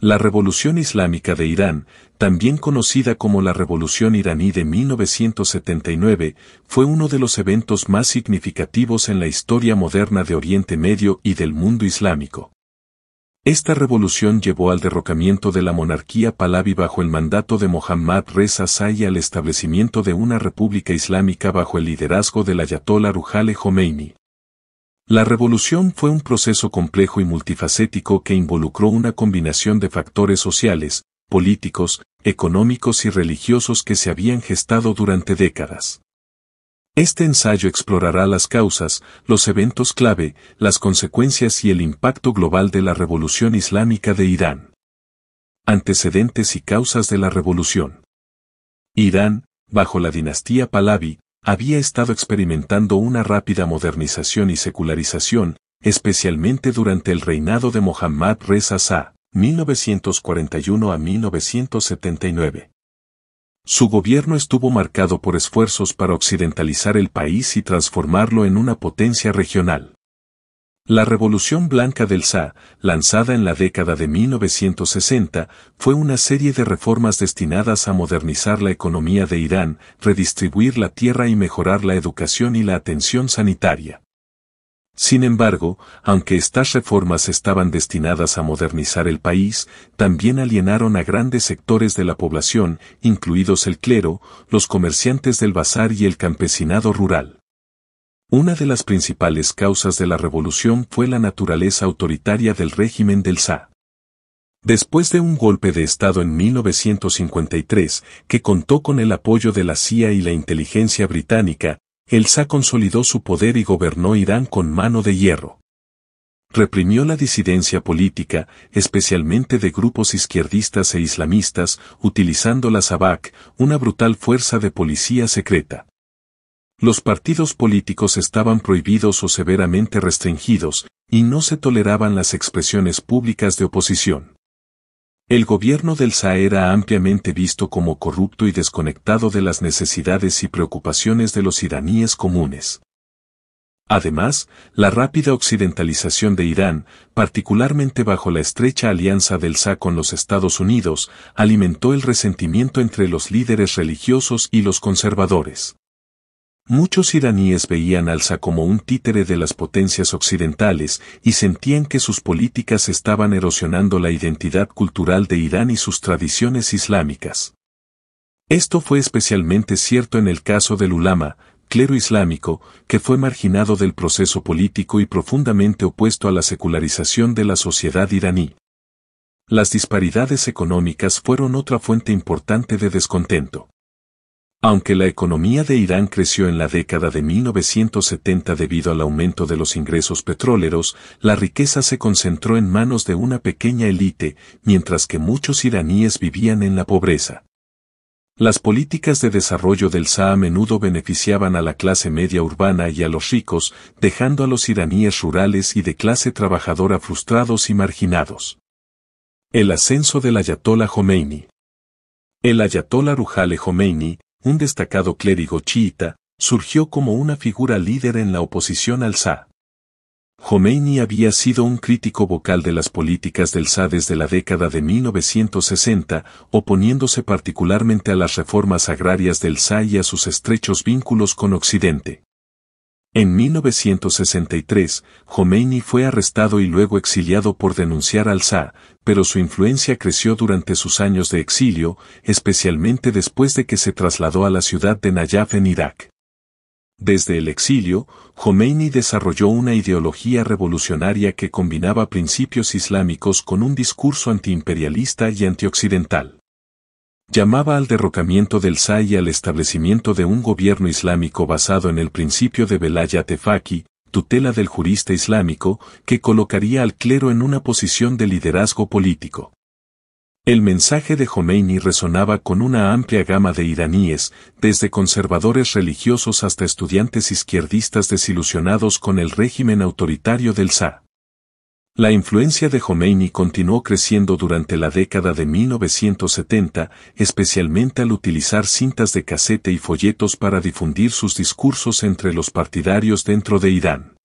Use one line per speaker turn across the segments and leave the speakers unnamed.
La Revolución Islámica de Irán, también conocida como la Revolución iraní de 1979, fue uno de los eventos más significativos en la historia moderna de Oriente Medio y del mundo islámico. Esta revolución llevó al derrocamiento de la monarquía Pahlaví bajo el mandato de Mohammad Reza Shah y al establecimiento de una república islámica bajo el liderazgo del ayatolá Ruhollah Jomeini. La revolución fue un proceso complejo y multifacético que involucró una combinación de factores sociales, políticos, económicos y religiosos que se habían gestado durante décadas. Este ensayo explorará las causas, los eventos clave, las consecuencias y el impacto global de la Revolución Islámica de Irán. Antecedentes y causas de la revolución. Irán, bajo la dinastía Pahlaví, había estado experimentando una rápida modernización y secularización, especialmente durante el reinado de Mohammad Reza Shah, 1941 a 1979. Su gobierno estuvo marcado por esfuerzos para occidentalizar el país y transformarlo en una potencia regional. La Revolución Blanca del Shah, lanzada en la década de 1960, fue una serie de reformas destinadas a modernizar la economía de Irán, redistribuir la tierra y mejorar la educación y la atención sanitaria. Sin embargo, aunque estas reformas estaban destinadas a modernizar el país, también alienaron a grandes sectores de la población, incluidos el clero, los comerciantes del bazar y el campesinado rural. Una de las principales causas de la revolución fue la naturaleza autoritaria del régimen del Shah. Después de un golpe de Estado en 1953, que contó con el apoyo de la CIA y la inteligencia británica, el Shah consolidó su poder y gobernó Irán con mano de hierro. Reprimió la disidencia política, especialmente de grupos izquierdistas e islamistas, utilizando la SAVAK, una brutal fuerza de policía secreta. Los partidos políticos estaban prohibidos o severamente restringidos, y no se toleraban las expresiones públicas de oposición. El gobierno del Shah era ampliamente visto como corrupto y desconectado de las necesidades y preocupaciones de los iraníes comunes. Además, la rápida occidentalización de Irán, particularmente bajo la estrecha alianza del Shah con los Estados Unidos, alimentó el resentimiento entre los líderes religiosos y los conservadores. Muchos iraníes veían al Shah como un títere de las potencias occidentales y sentían que sus políticas estaban erosionando la identidad cultural de Irán y sus tradiciones islámicas. Esto fue especialmente cierto en el caso del ulama, clero islámico, que fue marginado del proceso político y profundamente opuesto a la secularización de la sociedad iraní. Las disparidades económicas fueron otra fuente importante de descontento. Aunque la economía de Irán creció en la década de 1970 debido al aumento de los ingresos petroleros, la riqueza se concentró en manos de una pequeña élite, mientras que muchos iraníes vivían en la pobreza. Las políticas de desarrollo del Shah a menudo beneficiaban a la clase media urbana y a los ricos, dejando a los iraníes rurales y de clase trabajadora frustrados y marginados. El ascenso del ayatolá Jomeini. El ayatolá Ruhollah Jomeini, un destacado clérigo chiita, surgió como una figura líder en la oposición al Shah. Jomeini había sido un crítico vocal de las políticas del Shah desde la década de 1960, oponiéndose particularmente a las reformas agrarias del Shah y a sus estrechos vínculos con Occidente. En 1963, Jomeini fue arrestado y luego exiliado por denunciar al Shah, pero su influencia creció durante sus años de exilio, especialmente después de que se trasladó a la ciudad de Nayaf en Irak. Desde el exilio, Jomeini desarrolló una ideología revolucionaria que combinaba principios islámicos con un discurso antiimperialista y antioccidental. Llamaba al derrocamiento del Shah y al establecimiento de un gobierno islámico basado en el principio de Velayat-e Faqih, tutela del jurista islámico, que colocaría al clero en una posición de liderazgo político. El mensaje de Jomeini resonaba con una amplia gama de iraníes, desde conservadores religiosos hasta estudiantes izquierdistas desilusionados con el régimen autoritario del Shah. La influencia de Jomeini continuó creciendo durante la década de 1970, especialmente al utilizar cintas de casete y folletos para difundir sus discursos entre los partidarios dentro de Irán.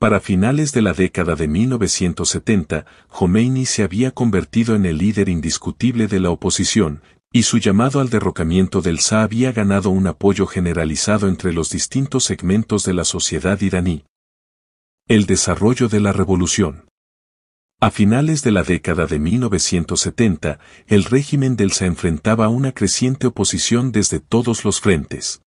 Para finales de la década de 1970, Jomeini se había convertido en el líder indiscutible de la oposición, y su llamado al derrocamiento del Shah había ganado un apoyo generalizado entre los distintos segmentos de la sociedad iraní. El desarrollo de la revolución. A finales de la década de 1970, el régimen del Shah enfrentaba una creciente oposición desde todos los frentes.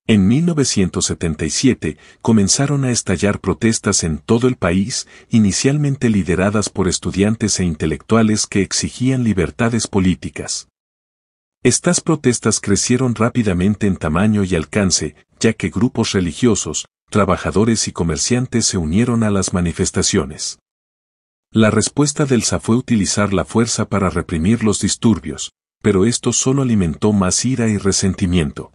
En 1977 comenzaron a estallar protestas en todo el país, inicialmente lideradas por estudiantes e intelectuales que exigían libertades políticas. Estas protestas crecieron rápidamente en tamaño y alcance, ya que grupos religiosos, trabajadores y comerciantes se unieron a las manifestaciones. La respuesta del Shah fue utilizar la fuerza para reprimir los disturbios, pero esto solo alimentó más ira y resentimiento.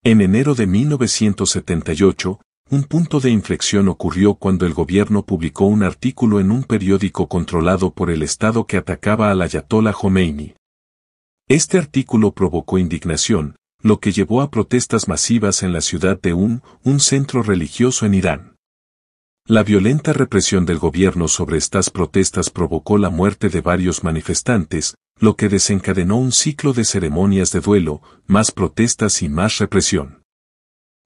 En enero de 1978, un punto de inflexión ocurrió cuando el gobierno publicó un artículo en un periódico controlado por el Estado que atacaba al ayatolá Jomeini. Este artículo provocó indignación, lo que llevó a protestas masivas en la ciudad de un centro religioso en Irán. La violenta represión del gobierno sobre estas protestas provocó la muerte de varios manifestantes, lo que desencadenó un ciclo de ceremonias de duelo, más protestas y más represión.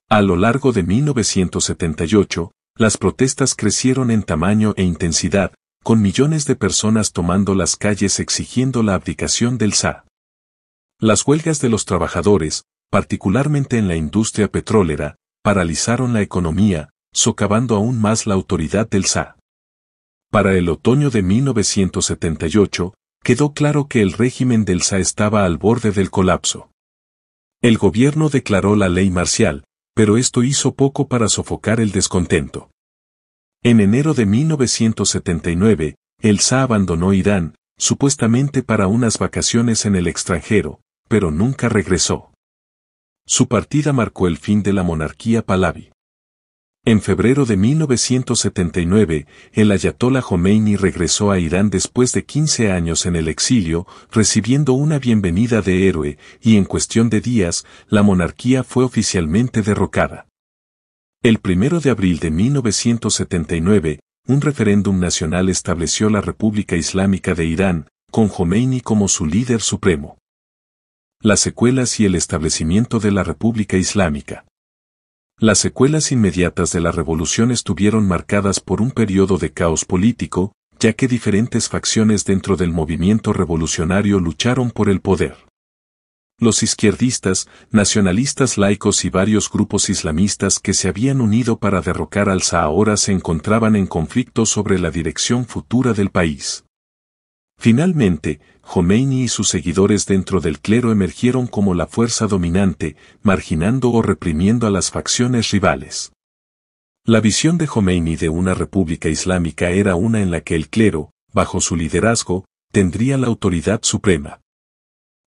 A lo largo de 1978, las protestas crecieron en tamaño e intensidad, con millones de personas tomando las calles exigiendo la abdicación del Shah. Las huelgas de los trabajadores, particularmente en la industria petrolera, paralizaron la economía, socavando aún más la autoridad del Shah. Para el otoño de 1978, quedó claro que el régimen del Shah estaba al borde del colapso. El gobierno declaró la ley marcial, pero esto hizo poco para sofocar el descontento. En enero de 1979, el Shah abandonó Irán, supuestamente para unas vacaciones en el extranjero, pero nunca regresó. Su partida marcó el fin de la monarquía pahlaví. En febrero de 1979, el ayatolá Jomeini regresó a Irán después de 15 años en el exilio, recibiendo una bienvenida de héroe, y en cuestión de días, la monarquía fue oficialmente derrocada. El 1 de abril de 1979, un referéndum nacional estableció la República Islámica de Irán, con Jomeini como su líder supremo. Las secuelas y el establecimiento de la República Islámica. Las secuelas inmediatas de la revolución estuvieron marcadas por un periodo de caos político, ya que diferentes facciones dentro del movimiento revolucionario lucharon por el poder. Los izquierdistas, nacionalistas laicos y varios grupos islamistas que se habían unido para derrocar al Shah ahora se encontraban en conflicto sobre la dirección futura del país. Finalmente, Jomeini y sus seguidores dentro del clero emergieron como la fuerza dominante, marginando o reprimiendo a las facciones rivales. La visión de Jomeini de una república islámica era una en la que el clero, bajo su liderazgo, tendría la autoridad suprema.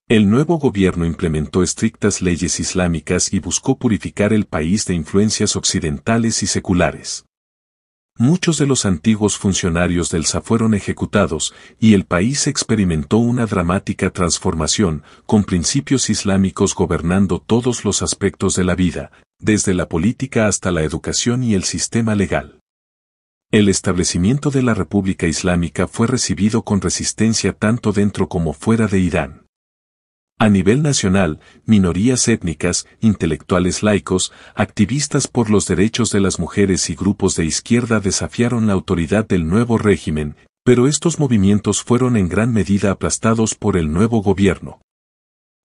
El nuevo gobierno implementó estrictas leyes islámicas y buscó purificar el país de influencias occidentales y seculares. Muchos de los antiguos funcionarios del Shah fueron ejecutados, y el país experimentó una dramática transformación, con principios islámicos gobernando todos los aspectos de la vida, desde la política hasta la educación y el sistema legal. El establecimiento de la República Islámica fue recibido con resistencia tanto dentro como fuera de Irán. A nivel nacional, minorías étnicas, intelectuales laicos, activistas por los derechos de las mujeres y grupos de izquierda desafiaron la autoridad del nuevo régimen, pero estos movimientos fueron en gran medida aplastados por el nuevo gobierno.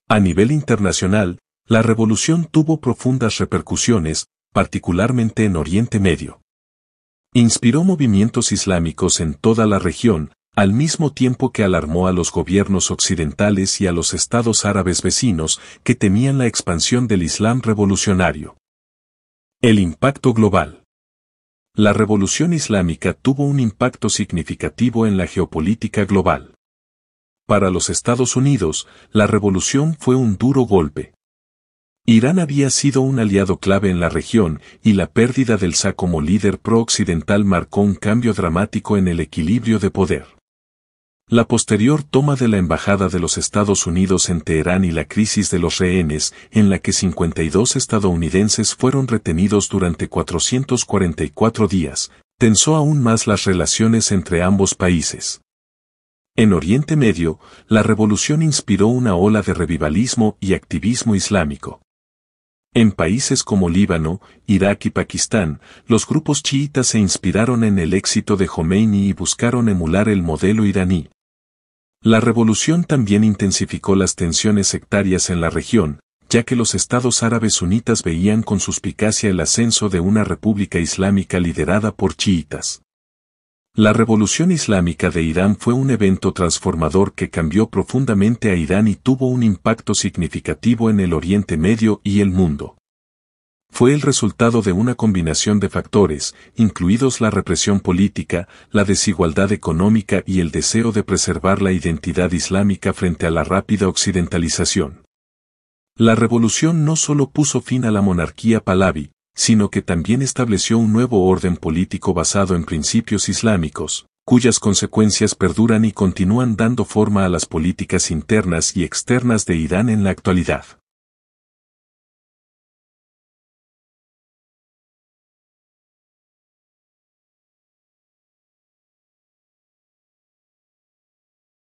A nivel internacional, la revolución tuvo profundas repercusiones, particularmente en Oriente Medio. Inspiró movimientos islámicos en toda la región, al mismo tiempo que alarmó a los gobiernos occidentales y a los estados árabes vecinos que temían la expansión del Islam revolucionario. El impacto global. La revolución islámica tuvo un impacto significativo en la geopolítica global. Para los Estados Unidos, la revolución fue un duro golpe. Irán había sido un aliado clave en la región, y la pérdida del Shah como líder pro-occidental marcó un cambio dramático en el equilibrio de poder. La posterior toma de la Embajada de los Estados Unidos en Teherán y la crisis de los rehenes, en la que 52 estadounidenses fueron retenidos durante 444 días, tensó aún más las relaciones entre ambos países. En Oriente Medio, la revolución inspiró una ola de revivalismo y activismo islámico. En países como Líbano, Irak y Pakistán, los grupos chiitas se inspiraron en el éxito de Jomeini y buscaron emular el modelo iraní. La revolución también intensificó las tensiones sectarias en la región, ya que los estados árabes sunitas veían con suspicacia el ascenso de una república islámica liderada por chiitas. La Revolución Islámica de Irán fue un evento transformador que cambió profundamente a Irán y tuvo un impacto significativo en el Oriente Medio y el mundo. Fue el resultado de una combinación de factores, incluidos la represión política, la desigualdad económica y el deseo de preservar la identidad islámica frente a la rápida occidentalización. La revolución no solo puso fin a la monarquía pahlaví, sino que también estableció un nuevo orden político basado en principios islámicos, cuyas consecuencias perduran y continúan dando forma a las políticas internas y externas de Irán en la actualidad.